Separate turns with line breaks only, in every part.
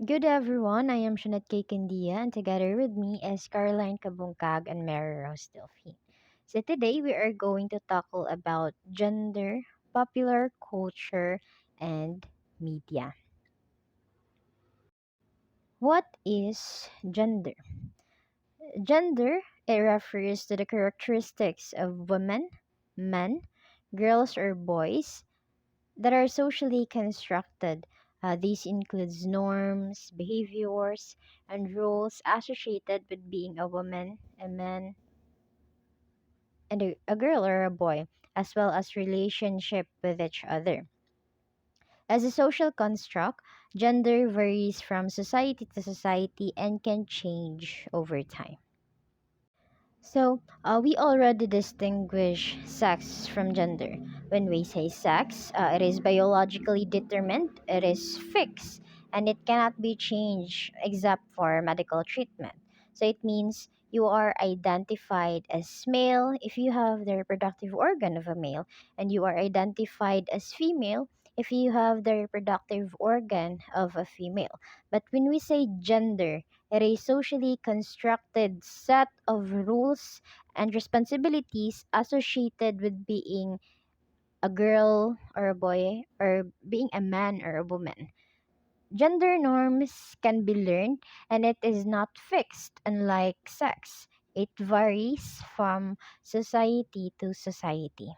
Good everyone, I am Candia and together with me is Caroline Cabungcag and Mary Rose Delfin. So today we are going to tackle about gender, popular culture, and media. What is gender? Gender, it refers to the characteristics of women, men, girls or boys that are socially constructed. These includes norms, behaviors, and rules associated with being a woman, a man, and a girl or a boy, as well as relationship with each other. As a social construct, gender varies from society to society and can change over time. We already distinguish sex from gender. When we say sex, it is biologically determined, it is fixed, and it cannot be changed except for medical treatment. So it means you are identified as male if you have the reproductive organ of a male, and you are identified as female if you have the reproductive organ of a female. But when we say gender, it is a socially constructed set of rules and responsibilities associated with being a girl or a boy or being a man or a woman. Gender norms can be learned and it is not fixed, unlike sex. It varies from society to society.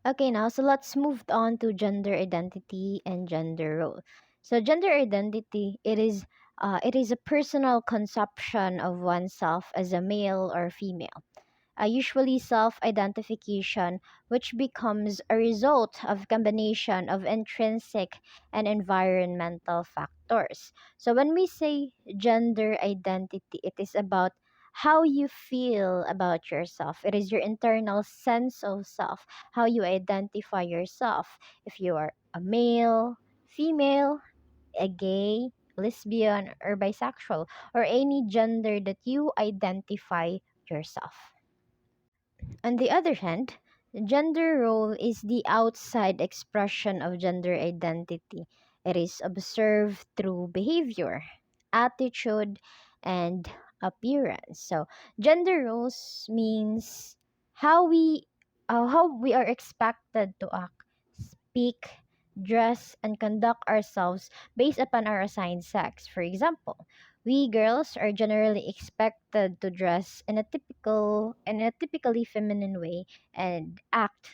Okay, now so let's move on to gender identity and gender role. So gender identity, it is a personal conception of oneself as a male or female, usually self-identification, which becomes a result of combination of intrinsic and environmental factors. So when we say gender identity, it is about how you feel about yourself. It is your internal sense of self, how you identify yourself. If you are a male, female, a gay, lesbian, or bisexual, or any gender that you identify yourself. On the other hand, gender role is the outside expression of gender identity. It is observed through behavior, attitude, and appearance. So, gender roles means how we how we are expected to act, speak, dress, and conduct ourselves based upon our assigned sex. For example, we girls are generally expected to dress in a typically feminine way and act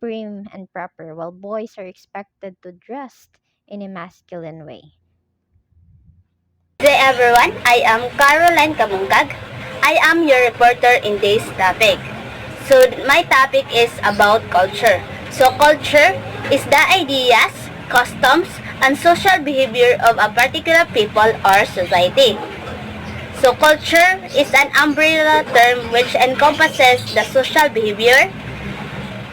prim and proper, while boys are expected to dress in a masculine way.
Hey everyone, I am Caroline Cabungcag. I am your reporter in this topic. So my topic is about culture. So culture is the ideas, customs, and social behavior of a particular people or society. So culture is an umbrella term which encompasses the social behavior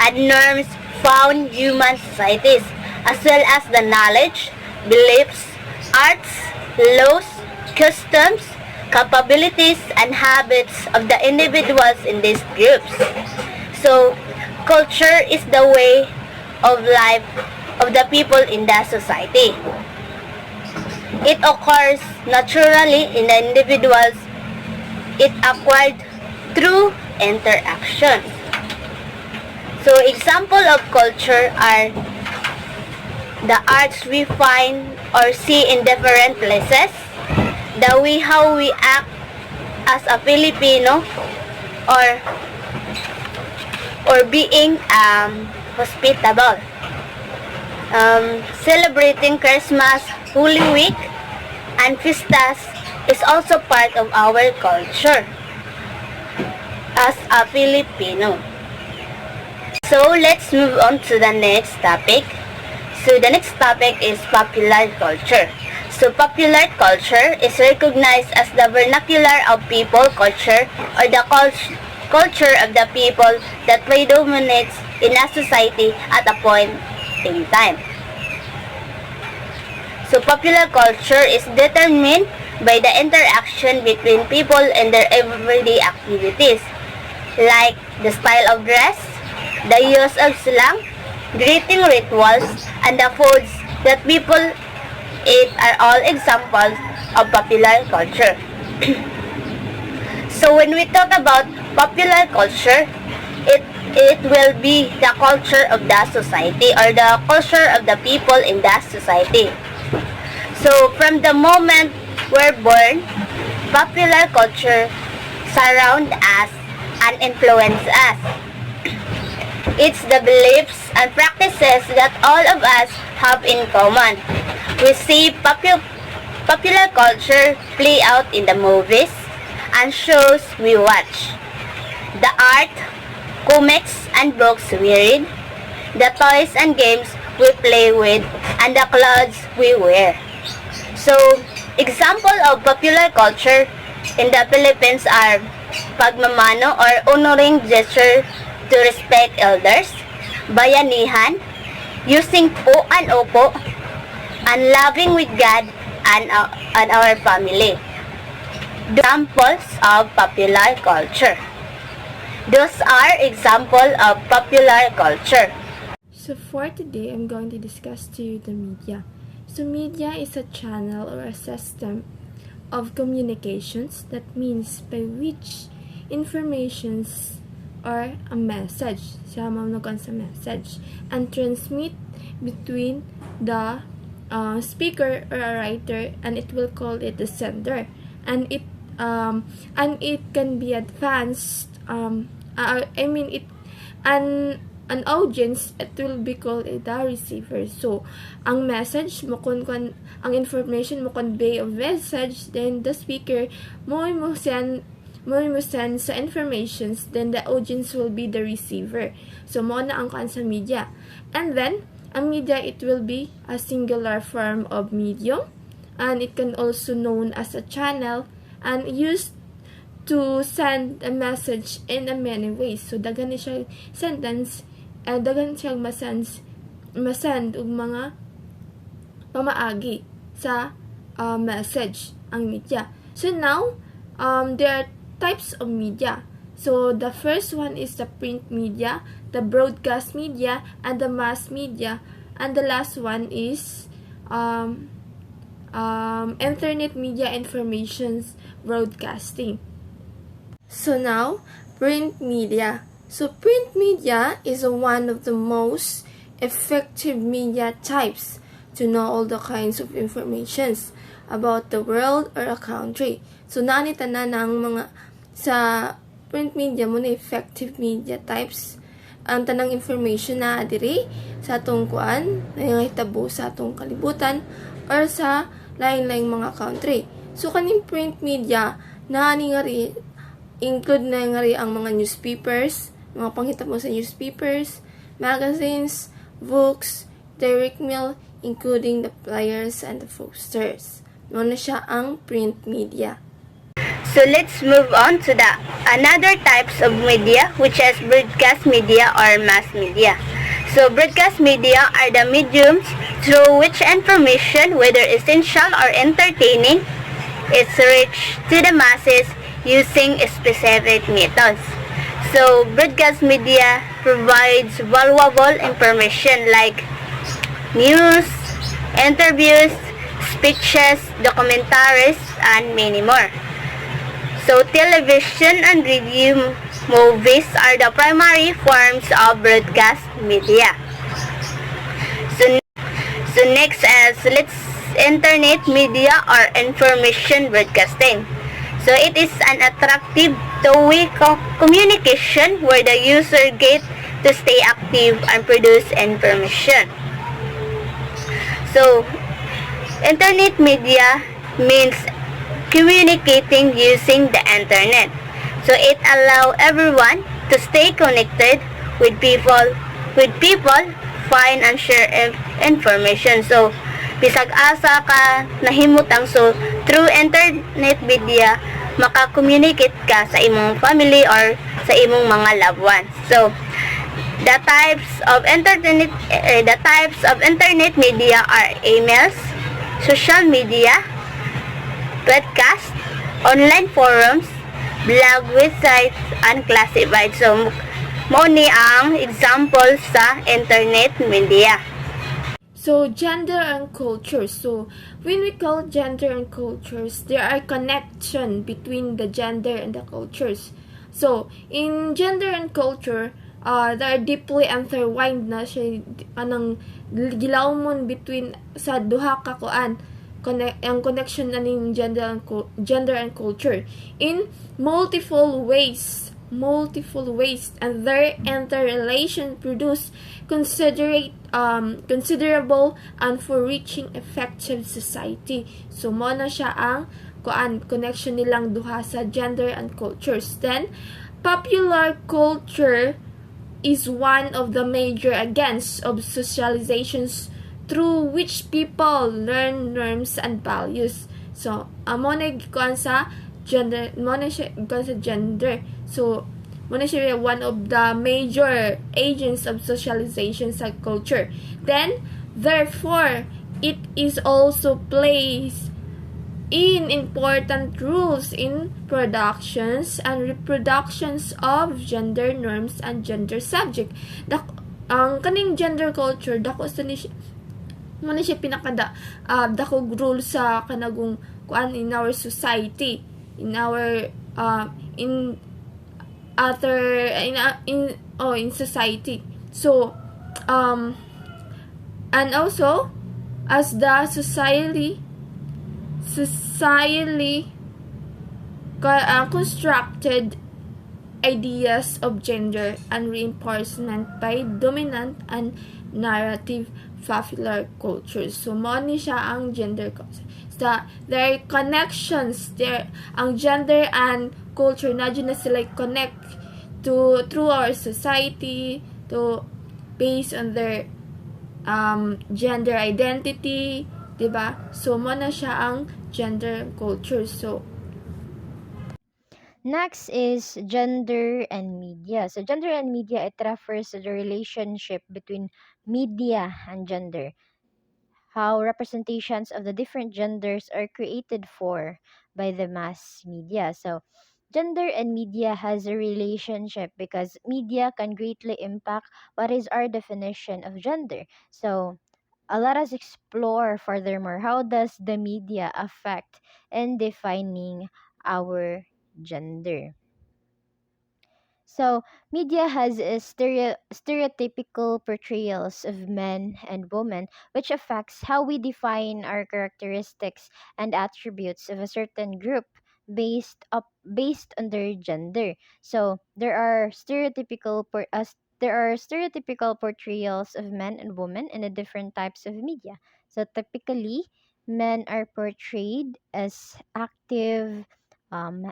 and norms found human societies, as well as the knowledge, beliefs, arts, laws, customs, capabilities, and habits of the individuals in these groups. So, culture is the way of life of the people in the society. It occurs naturally in the individuals. It acquired through interaction. So example of culture are the arts we find or see in different places, the way how we act as a Filipino, or being hospitable. Celebrating Christmas, Holy Week, and Fiestas is also part of our culture as a Filipino. So let's move on to the next topic. So the next topic is popular culture. So popular culture is recognized as the vernacular of people culture, or the culture of the people that predominates in a society at a point in time. So popular culture is determined by the interaction between people and their everyday activities, like the style of dress, the use of slang, greeting rituals, and the foods that people it are all examples of popular culture. So when we talk about popular culture, it will be the culture of the society or the culture of the people in the society. So from the moment we're born, popular culture surround us and influence us. It's the beliefs and practices that all of us have in common. We see popular culture play out in the movies and shows we watch, the art, comics and books we read, the toys and games we play with, and the clothes we wear. So, example of popular culture in the Philippines are pagmamano or honoring gesture to respect elders, bayanihan, using po and opo, and loving with God and our family. Examples of popular culture. Those are examples of popular culture.
So for today, I'm going to discuss to you the media. So media is a channel or a system of communications that means by which informations or a message, siya mamnukan sa message, and transmit between the speaker or a writer, and it will call it the sender, and it can be advanced. An audience, it will be called the receiver. So ang message mo ang information mo convey of message, then the speaker mo send sa informations, then the audience will be the receiver. So mo na ang kan sa media. And then ang media, it will be a singular form of medium, and it can also known as a channel and used to send a message in a many ways. So dagan ni siya sentence, dagan siya masend og mga pamaagi sa message ang media. So now there are types of media. So the first one is the print media, the broadcast media, and the mass media, and the last one is internet media informations broadcasting. So now, print media. So print media is one of the most effective media types to know all the kinds of informations about the world or a country. So naanita na ng mga sa print media mo na effective media types. Ang tanang information na adiri sa atong kuan, nangangahitabo sa atong kalibutan or sa lain-laing mga country. So kaning print media na nga rin include na nga rin ang mga newspapers, mga panghitabo sa newspapers, magazines, books, direct mail, including the flyers and the posters. Noon na siya ang print media.
So let's move on to the another types of media, which is broadcast media or mass media. So broadcast media are the mediums through which information, whether essential or entertaining, is reached to the masses using specific methods. So broadcast media provides valuable information like news, interviews, speeches, documentaries, and many more. So television and radio movies are the primary forms of broadcast media. So next is internet media or information broadcasting. So it is an attractive two-way communication where the user gets to stay active and produce information. So internet media means communicating using the internet. So it allows everyone to stay connected with people, find and share information. So bisag asa ka nahimutang, so through internet media maka-communicate ka sa imong family or sa imong mga loved ones. So the types of internet media are emails, social media, podcast, online forums, blog websites, and classified. So mo ni ang example sa internet media.
So gender and culture. So when we call gender and cultures, there are connection between the gender and the cultures. So in gender and culture, they are deeply intertwined na siya anang gilawmon between sa duha ka kuan ang connection aning gender and culture in multiple ways and their interrelation produce considerable and for-reaching effective society. So mo na siya ang connection nilang duha sa gender and cultures. Then popular culture is one of the major agents of socializations through which people learn norms and values. So, amo na gikuan sa gender, mo na siya gikuan sa gender. So, mo na siya one of the major agents of socialization sa culture. Then, therefore, it is also plays in important roles in productions and reproductions of gender norms and gender subject. Ang kaning gender culture dako sa ni mo na siya pinakada dakog rule sa kanagong kuan in our society, in our in other in society. So and also as the society constructed ideas of gender and reinforcement by dominant and narrative popular cultures. So, mo ni siya ang gender culture. So, there are connections there. Ang gender and culture na dyan na sila connect to through our society to based on their gender identity, diba? So, mo na siya ang gender culture. So,
Next is gender and media. So gender and media, it refers to the relationship between media and gender. How representations of the different genders are created for by the mass media. So gender and media has a relationship because media can greatly impact what is our definition of gender. So let us explore furthermore, how does the media affect in defining our gender? So, media has a stereotypical portrayals of men and women, which affects how we define our characteristics and attributes of a certain group based on their gender. So, there are stereotypical portrayals of men and women in the different types of media. So, typically, men are portrayed as active,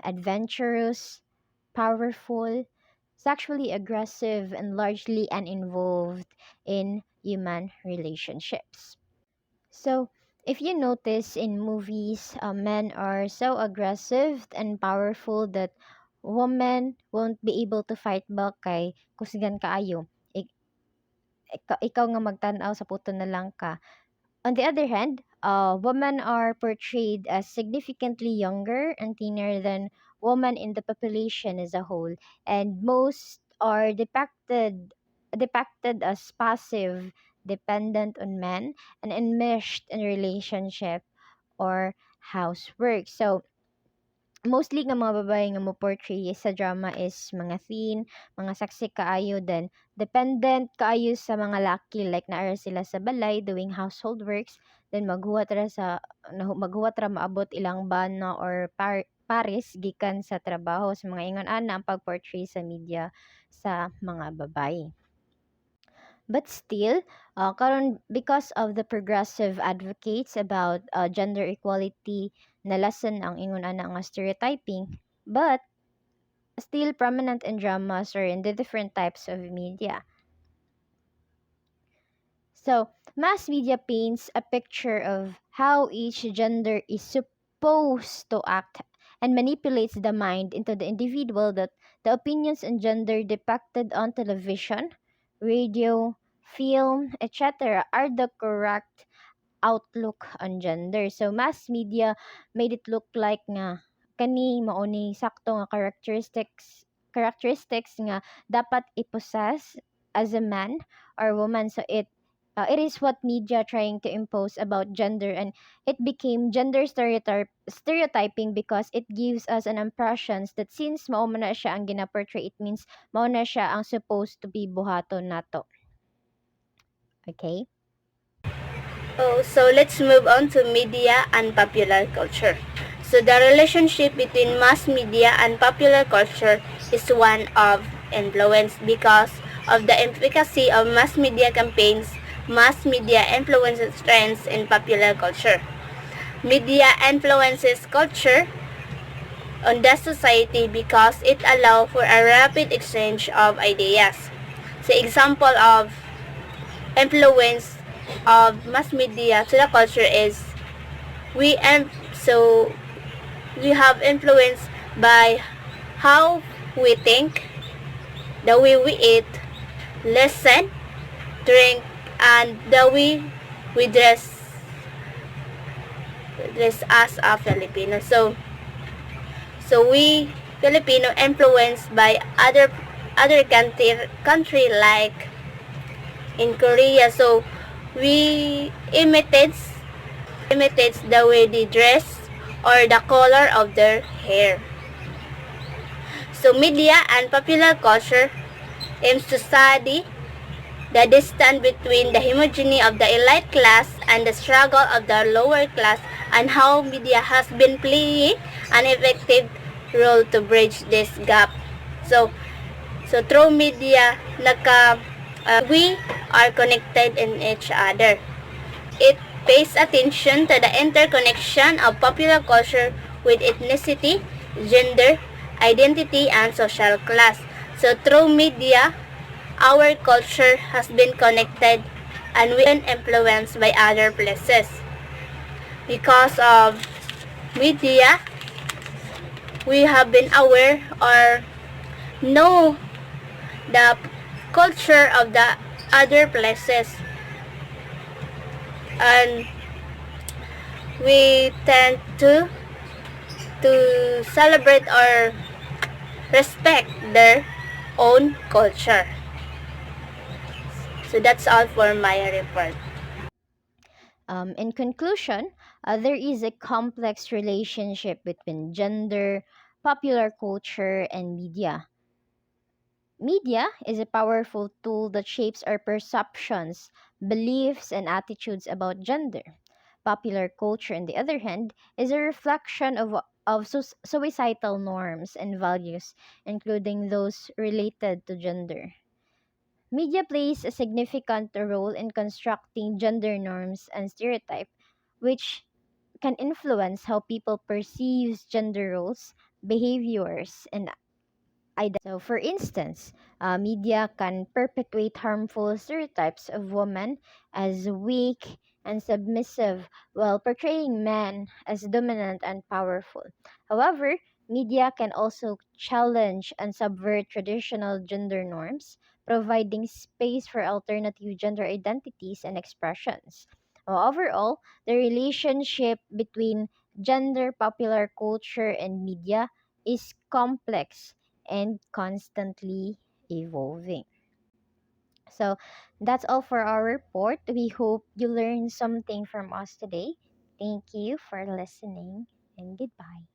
adventurous, powerful, sexually aggressive, and largely uninvolved in human relationships. So, if you notice in movies, men are so aggressive and powerful that women won't be able to fight back kay kusgan kaayo. Ikaw nga magtanaw sa puto na lang ka. On the other hand, women are portrayed as significantly younger and thinner than women in the population as a whole, and most are depicted as passive, dependent on men, and enmeshed in relationship or housework. So, mostly nga mga babae nga mo portray sa drama is mga thin, mga saksi kaayo, then dependent kaayo sa mga laki, like naara sila sa balay doing household works, then maghuwat ra maabot ilang bana or pares gikan sa trabaho. Sa mga ingon ana ang pag-portray sa media sa mga babae. But still, karon because of the progressive advocates about gender equality, nalasan ang ingon ana nga stereotyping, but still prominent in dramas or in the different types of media. So, mass media paints a picture of how each gender is supposed to act and manipulates the mind into the individual that the opinions on gender depicted on television, radio, film, etc. are the correct outlook on gender. So mass media made it look like nga kani mao ni sakto nga characteristics nga dapat i-possess as a man or woman. So It is what media trying to impose about gender, and it became gender stereotyping because it gives us an impressions that since mao man na siya ang gina-portray, it means mao na siya ang supposed to be buhaton nato. Okay?
Oh, so let's move on to media and popular culture. So the relationship between mass media and popular culture is one of influence because of the efficacy of mass media campaigns. Mass media influences trends in popular culture. Media influences culture on the society because it allows for a rapid exchange of ideas. So example of influence of mass media to the culture is we am so we have influence by how we think, the way we eat, listen, drink, and the way we dress as a Filipino. So we Filipino influenced by other country like in Korea. So we imitates the way they dress or the color of their hair. So media and popular culture aims to study the distance between the homogeny of the elite class and the struggle of the lower class and how media has been playing an effective role to bridge this gap. So so through media, we are connected in each other. It pays attention to the interconnection of popular culture with ethnicity, gender, identity, and social class. So through media, our culture has been connected and we been influenced by other places. Because of media, we have been aware or know the culture of the other places, and we tend to celebrate or respect their own culture. So that's all for my report.
In conclusion, there is a complex relationship between gender, popular culture, and media. Media is a powerful tool that shapes our perceptions, beliefs, and attitudes about gender. Popular culture, on the other hand, is a reflection of societal norms and values, including those related to gender. Media plays a significant role in constructing gender norms and stereotypes, which can influence how people perceive gender roles, behaviors, and identity. So, for instance, media can perpetuate harmful stereotypes of women as weak and submissive while portraying men as dominant and powerful. However, media can also challenge and subvert traditional gender norms, providing space for alternative gender identities and expressions. Overall, the relationship between gender, popular culture, and media is complex and constantly evolving. So that's all for our report. We hope you learned something from us today. Thank you for listening and goodbye.